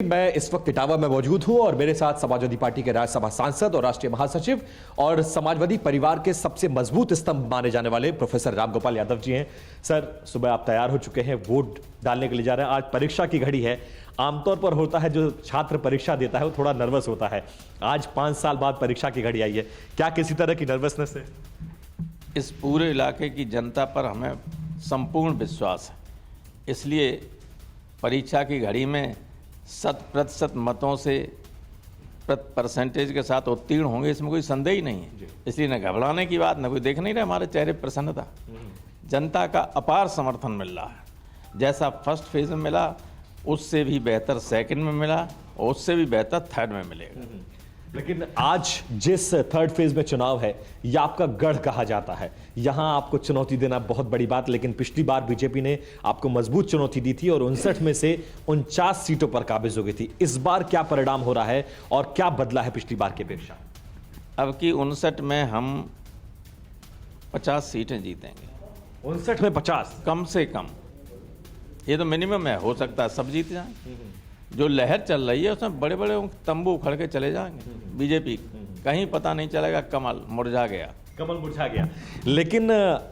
मैं इस वक्त इटावा में मौजूद हूं और मेरे साथ समाजवादी पार्टी के राज्यसभा सांसद और राष्ट्रीय महासचिव और समाजवादी परिवार के सबसे मजबूत स्तंभ माने जाने वाले प्रोफेसर रामगोपाल यादव जी हैं। सर, सुबह आप तैयार हो चुके हैं, वोट डालने के लिए जा रहे हैं। आज परीक्षा की घड़ी है। आमतौर पर होता है जो छात्र परीक्षा देता है वो थोड़ा नर्वस होता है। आज 5 साल बाद परीक्षा की घड़ी आई है, क्या किसी तरह की नर्वसनेस है? इस पूरे इलाके की जनता पर हमें संपूर्ण विश्वास है, इसलिए परीक्षा की घड़ी में 100% मतों से परसेंटेज के साथ उत्तीर्ण होंगे, इसमें कोई संदेह ही नहीं है। इसलिए न घबराने की बात, न कोई देख नहीं रहा हमारे चेहरे पर प्रसन्नता। जनता का अपार समर्थन मिल रहा है। जैसा फर्स्ट फेज में मिला उससे भी बेहतर सेकंड में मिला और उससे भी बेहतर थर्ड में मिलेगा। लेकिन आज जिस थर्ड फेज में चुनाव है, यह आपका गढ़ कहा जाता है। यहां आपको चुनौती देना बहुत बड़ी बात, लेकिन पिछली बार बीजेपी ने आपको मजबूत चुनौती दी थी और 59 में से 49 सीटों पर काबिज हो गई थी। इस बार क्या परिणाम हो रहा है और क्या बदला है पिछली बार की अपेक्षा? अब की 59 में हम 50 सीटें जीतेंगे। 59 में 50? कम से कम, ये तो मिनिमम है। हो सकता है सब जीत जाएं। जो लहर चल रही है उसमें बड़े बड़े तंबू उखड़ के चले जाएंगे बीजेपी, कहीं पता नहीं चलेगा। कमल मुरझा गया। लेकिन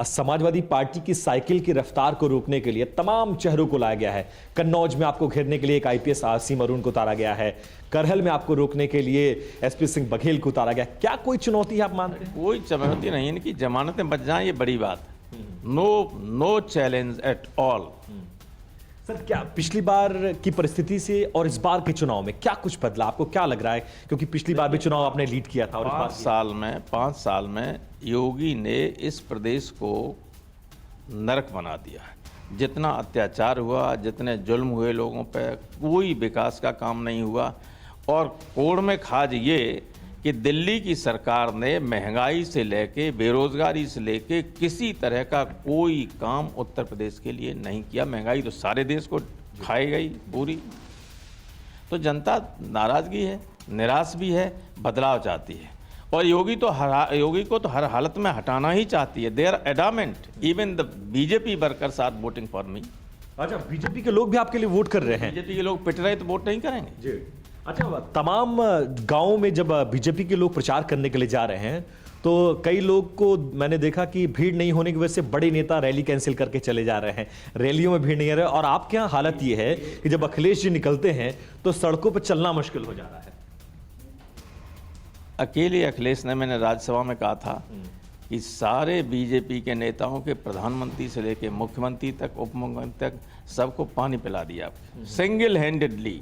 समाजवादी पार्टी की साइकिल की रफ्तार को रोकने के लिए तमाम चेहरों को लाया गया है। कन्नौज में आपको घेरने के लिए एक आईपीएस आसिम अरुण को उतारा गया है। करहल में आपको रोकने के लिए एसपी सिंह बघेल को उतारा गया। क्या कोई चुनौती है आप मानते हैं? कोई चुनौती नहीं, इनकी जमानतें बच जाएं, ये बड़ी बात है। No challenge at all. Sir, क्या पिछली बार की परिस्थिति से और इस बार के चुनाव में क्या कुछ बदला? आपको क्या लग रहा है? क्योंकि पिछली बार भी चुनाव आपने लीड किया था और 5 साल में योगी ने इस प्रदेश को नरक बना दिया है। जितना अत्याचार हुआ, जितने जुल्म हुए लोगों पे, कोई विकास का काम नहीं हुआ। और कोड़ में खाज ये कि दिल्ली की सरकार ने महंगाई से लेके, बेरोजगारी से लेके किसी तरह का कोई काम उत्तर प्रदेश के लिए नहीं किया। महंगाई तो सारे देश को खाई गई पूरी। तो जनता नाराजगी है, निराश भी है, बदलाव चाहती है। और योगी को तो हर हालत में हटाना ही चाहती है। They are adamant, even the BJP workers are voting for me. अच्छा, बीजेपी के लोग भी आपके लिए वोट कर रहे हैं? बीजेपी के लोग पिट रहे तो वोट नहीं करेंगे जी। अच्छा, तमाम गांवों में जब बीजेपी के लोग प्रचार करने के लिए जा रहे हैं तो कई लोग को मैंने देखा कि भीड़ नहीं होने की वजह से बड़े नेता रैली कैंसिल करके चले जा रहे हैं। रैलियों में भीड़ नहीं आ रही। और आपके यहाँ हालत ये है कि जब अखिलेश जी निकलते हैं तो सड़कों पर चलना मुश्किल हो जा रहा है। अकेले अखिलेश ने, मैंने राज्यसभा में कहा था कि सारे बीजेपी के नेताओं के, प्रधानमंत्री से लेके मुख्यमंत्री तक, उप मुख्यमंत्री तक, सबको पानी पिला दिया सिंगल हैंडेडली।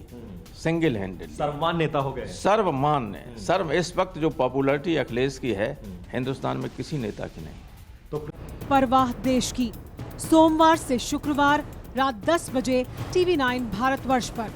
सर्वमान्य नेता हो गए। सर्वमान्य। इस वक्त जो पॉपुलैरिटी अखिलेश की है, हिंदुस्तान में किसी नेता की नहीं। तो परवाह देश की, सोमवार से शुक्रवार रात 10 बजे TV9 भारतवर्ष पर।